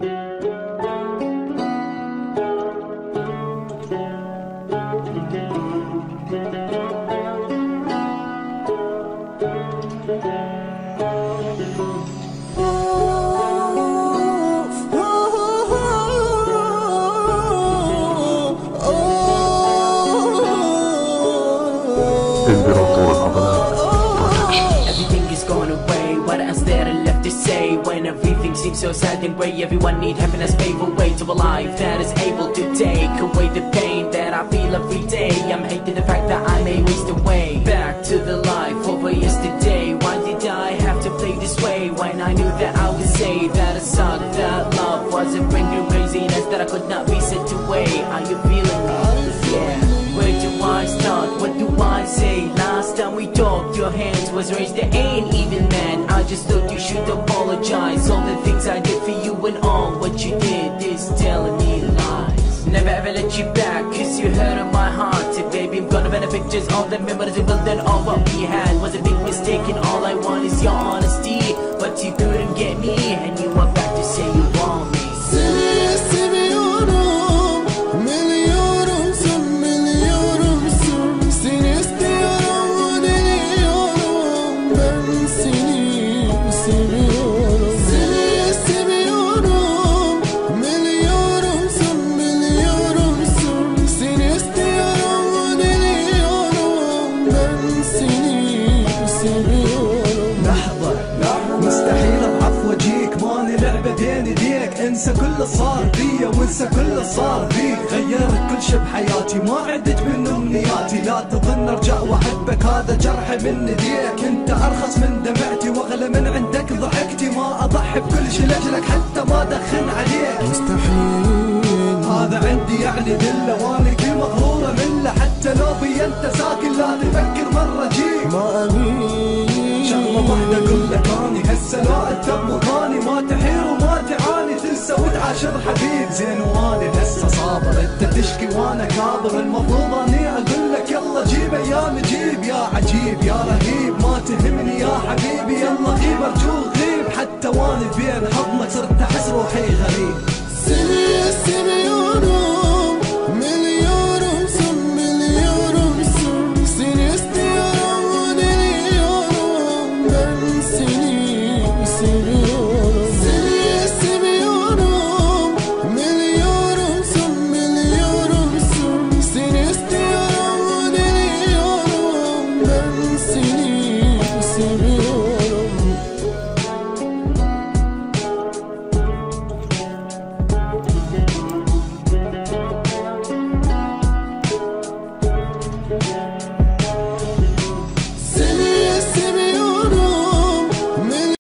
Everything is gone away, what else there left to say? When everything seems so sad and grey, everyone need happiness, pave a way to a life that is able to take away the pain that I feel every day. I'm hating the fact that I may waste away. Back to the life over yesterday. Why did I have to play this way when I knew that I would say that it sucked, that love wasn't bringing craziness, that I could not be set away. Are you feeling me? Yeah. Where do I start? What do I say? Last time we talked, your hands was raised. There ain't even man. I just thought you should apologize. All the things I did for you and all what you did is telling me lies. Never ever let you back, cause you hurt my heart. And baby, I'm gonna burn the pictures, all the memories and build then all what we had was a big mistake, and all I want is your honesty. But you couldn't get me, and you were back to say you want me. مستحيل اضعف وجيك، ماني لعبة بين ايديك. انسى كل اللي صار بيا وانسى كل اللي صار بيك. غيرت كل شي بحياتي، ما عدت من امنياتي. لا تظن ارجع واحبك، هذا جرح من ايديك. انت ارخص من دمعتي واغلى من عندك ضحكتي. ما اضحي بكل شي لاجلك حتى ما ادخن عليك. مستحيل هذا عندي يعني دله، واني كل مغروره منه. حتى لو بي انت ساكن لا تفكر مره جيك. ما أمين شغلة واحدة اقول لك اني هسه لو انت بمكاني ما تحير وما تعاني، تنسى وتعاشر حبيب زين. واني هسه صابر، انت تشكي وانا كابر. المفروض اني اقول لك يلا جيب ايام جيب. يا عجيب يا رهيب ما تهمني يا حبيبي، يلا غيب ارجوك غيب. حتى واني بين حضنك صرت